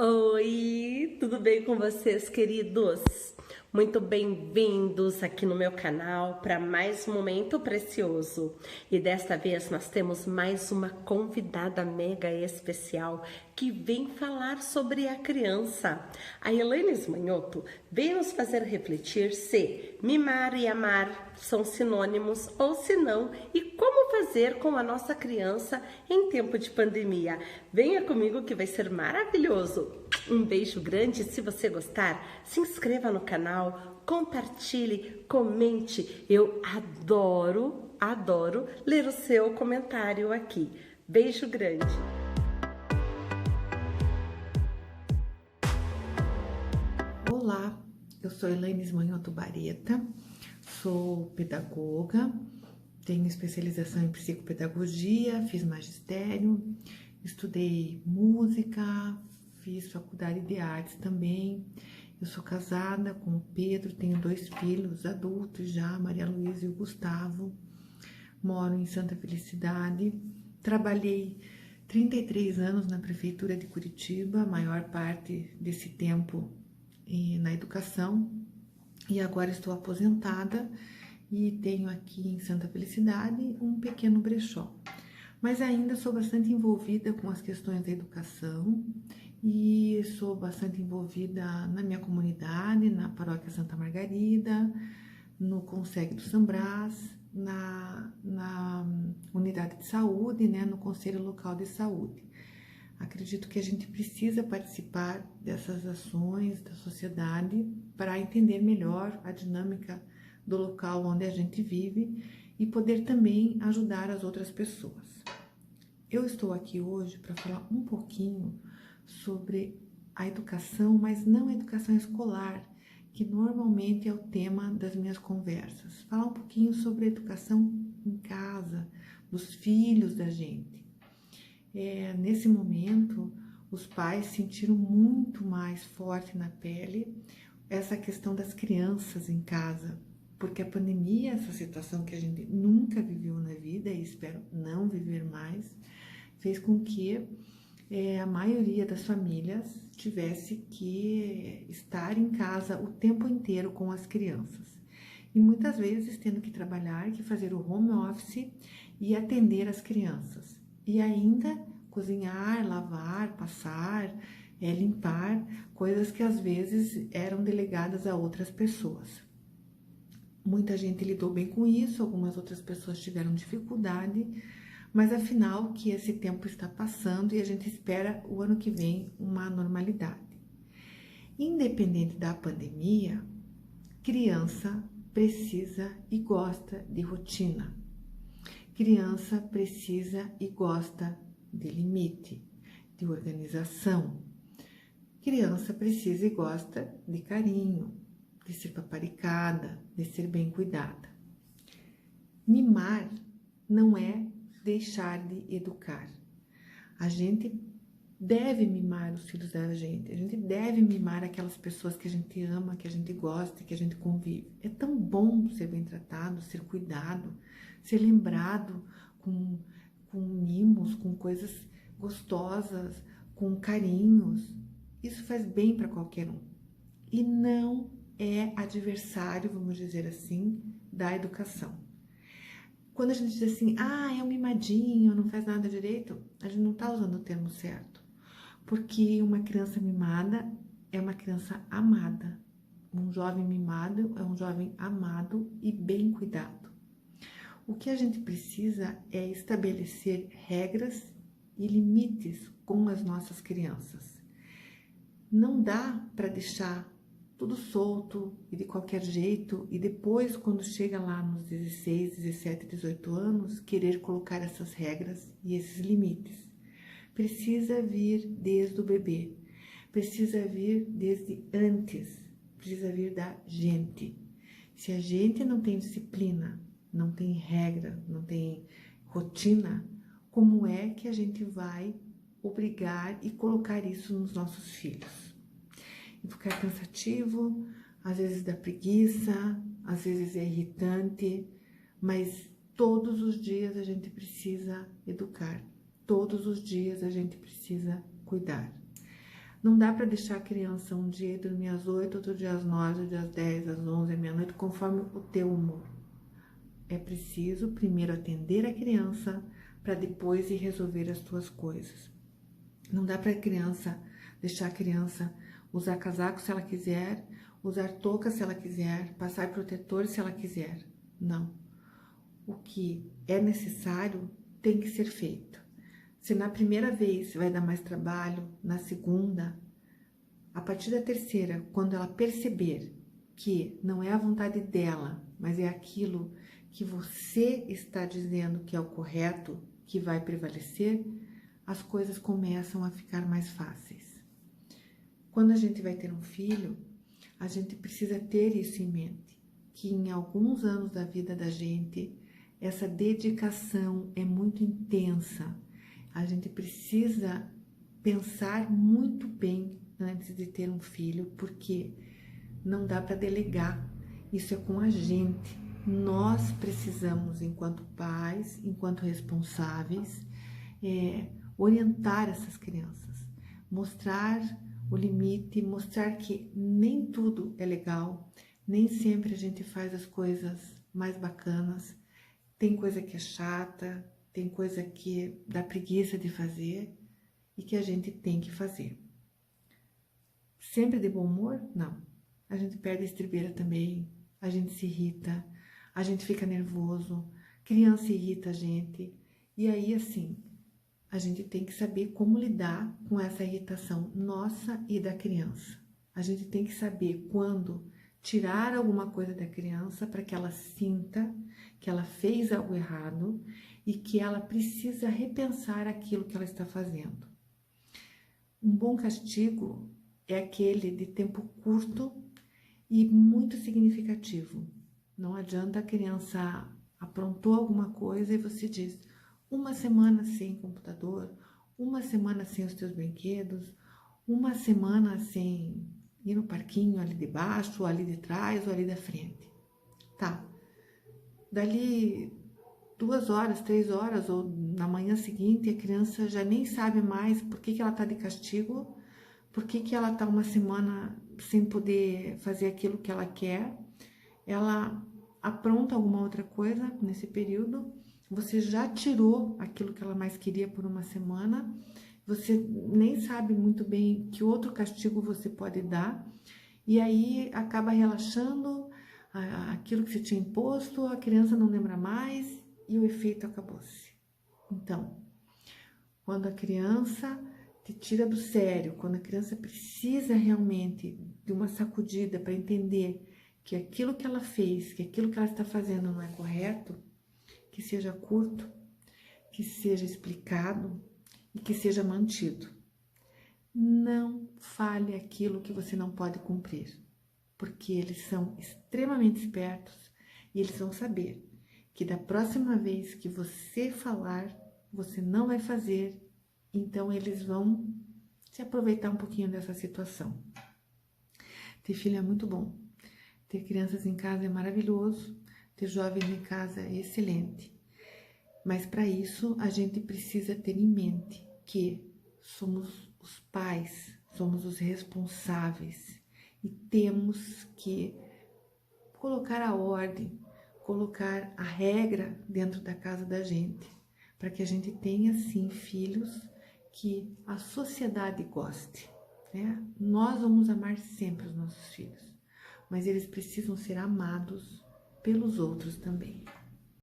Oi, tudo bem com vocês, queridos? Muito bem-vindos aqui no meu canal para mais um momento precioso. E desta vez nós temos mais uma convidada mega especial que vem falar sobre a criança. A Elaine Manhoto veio nos fazer refletir se mimar e amar são sinônimos ou se não, e como fazer com a nossa criança em tempo de pandemia. Venha comigo que vai ser maravilhoso. Um beijo grande. Se você gostar, se inscreva no canal, compartilhe, comente. Eu adoro ler o seu comentário aqui. Beijo grande. Olá, eu sou Elaine Manhoto Bareta, sou pedagoga, tenho especialização em psicopedagogia, fiz magistério, estudei música, fiz faculdade de artes também. Eu sou casada com o Pedro, tenho 2 filhos adultos já, Maria Luísa e o Gustavo. Moro em Santa Felicidade, trabalhei 33 anos na prefeitura de Curitiba, a maior parte desse tempo na educação, e agora estou aposentada e tenho aqui em Santa Felicidade um pequeno brechó. Mas ainda sou bastante envolvida com as questões da educação e sou bastante envolvida na minha comunidade, na Paróquia Santa Margarida, no Conseg do São Brás, na unidade de saúde, né, no Conselho Local de Saúde. Acredito que a gente precisa participar dessas ações da sociedade para entender melhor a dinâmica do local onde a gente vive e poder também ajudar as outras pessoas. Eu estou aqui hoje para falar um pouquinho sobre a educação, mas não a educação escolar, que normalmente é o tema das minhas conversas. Falar um pouquinho sobre a educação em casa, dos filhos da gente. Nesse momento, os pais sentiram muito mais forte na pele essa questão das crianças em casa, porque a pandemia, essa situação que a gente nunca viveu na vida e espero não viver mais, fez com que a maioria das famílias tivesse que estar em casa o tempo inteiro com as crianças. E muitas vezes tendo que trabalhar, que fazer o home office e atender as crianças. E ainda cozinhar, lavar, passar, limpar, coisas que às vezes eram delegadas a outras pessoas. Muita gente lidou bem com isso, algumas outras pessoas tiveram dificuldade, mas afinal que esse tempo está passando e a gente espera o ano que vem uma normalidade. Independente da pandemia, criança precisa e gosta de rotina. Criança precisa e gosta de limite, de organização. Criança precisa e gosta de carinho, de ser paparicada, de ser bem cuidada. Mimar não é deixar de educar. A gente deve mimar os filhos da gente, a gente deve mimar aquelas pessoas que a gente ama, que a gente gosta, que a gente convive. É tão bom ser bem tratado, ser cuidado, ser lembrado com mimos, com coisas gostosas, com carinhos. Isso faz bem para qualquer um. E não é adversário, vamos dizer assim, da educação. Quando a gente diz assim, é um mimadinho, não faz nada direito, a gente não está usando o termo certo. Porque uma criança mimada é uma criança amada. Um jovem mimado é um jovem amado e bem cuidado. O que a gente precisa é estabelecer regras e limites com as nossas crianças. Não dá para deixar tudo solto e de qualquer jeito e depois, quando chega lá nos 16, 17, 18 anos, querer colocar essas regras e esses limites. Precisa vir desde o bebê, precisa vir desde antes, precisa vir da gente. Se a gente não tem disciplina, não tem regra, não tem rotina, como é que a gente vai obrigar e colocar isso nos nossos filhos? E ficar cansativo, às vezes dá preguiça, às vezes é irritante, mas todos os dias a gente precisa educar, todos os dias a gente precisa cuidar. Não dá para deixar a criança um dia dormir às 8, outro dia às 9, outro dia às 10, às 11, à meia-noite, conforme o teu humor. É preciso primeiro atender a criança para depois ir resolver as tuas coisas. Não dá para deixar a criança usar casaco se ela quiser, usar touca se ela quiser, passar protetor se ela quiser. Não. O que é necessário tem que ser feito. Se na primeira vez vai dar mais trabalho, na segunda, a partir da terceira, quando ela perceber que não é a vontade dela, mas é aquilo que você está dizendo que é o correto, que vai prevalecer, as coisas começam a ficar mais fáceis. Quando a gente vai ter um filho, a gente precisa ter isso em mente, que em alguns anos da vida da gente, essa dedicação é muito intensa. A gente precisa pensar muito bem antes de ter um filho, porque não dá para delegar. Isso é com a gente. Nós precisamos, enquanto pais, enquanto responsáveis, orientar essas crianças, mostrar o limite, mostrar que nem tudo é legal, nem sempre a gente faz as coisas mais bacanas, tem coisa que é chata, tem coisa que dá preguiça de fazer e que a gente tem que fazer. Sempre de bom humor? Não. A gente perde a estribeira também, a gente se irrita, a gente fica nervoso, criança irrita a gente. E aí, assim, a gente tem que saber como lidar com essa irritação nossa e da criança. A gente tem que saber quando tirar alguma coisa da criança para que ela sinta que ela fez algo errado e que ela precisa repensar aquilo que ela está fazendo. Um bom castigo é aquele de tempo curto e muito significativo. Não adianta a criança aprontou alguma coisa e você diz: uma semana sem computador, uma semana sem os teus brinquedos, uma semana sem ir no parquinho ali de baixo, ou ali de trás, ou ali da frente. Tá. Dali 2 horas, 3 horas, ou na manhã seguinte, a criança já nem sabe mais por que ela tá de castigo, por que ela tá uma semana sem poder fazer aquilo que ela quer. Ela apronta alguma outra coisa nesse período, você já tirou aquilo que ela mais queria por uma semana, você nem sabe muito bem que outro castigo você pode dar, e aí acaba relaxando aquilo que você tinha imposto, a criança não lembra mais e o efeito acabou-se. Então, quando a criança te tira do sério, quando a criança precisa realmente de uma sacudida para entender que aquilo que ela fez, que aquilo que ela está fazendo não é correto, que seja curto, que seja explicado e que seja mantido. Não fale aquilo que você não pode cumprir, porque eles são extremamente espertos e eles vão saber que da próxima vez que você falar, você não vai fazer, então eles vão se aproveitar um pouquinho dessa situação. Ter filho é muito bom, ter crianças em casa é maravilhoso, ter jovens em casa é excelente, mas para isso a gente precisa ter em mente que somos os pais, somos os responsáveis e temos que colocar a ordem, colocar a regra dentro da casa da gente, para que a gente tenha, sim, filhos que a sociedade goste, né? Nós vamos amar sempre os nossos filhos, mas eles precisam ser amados pelos outros também.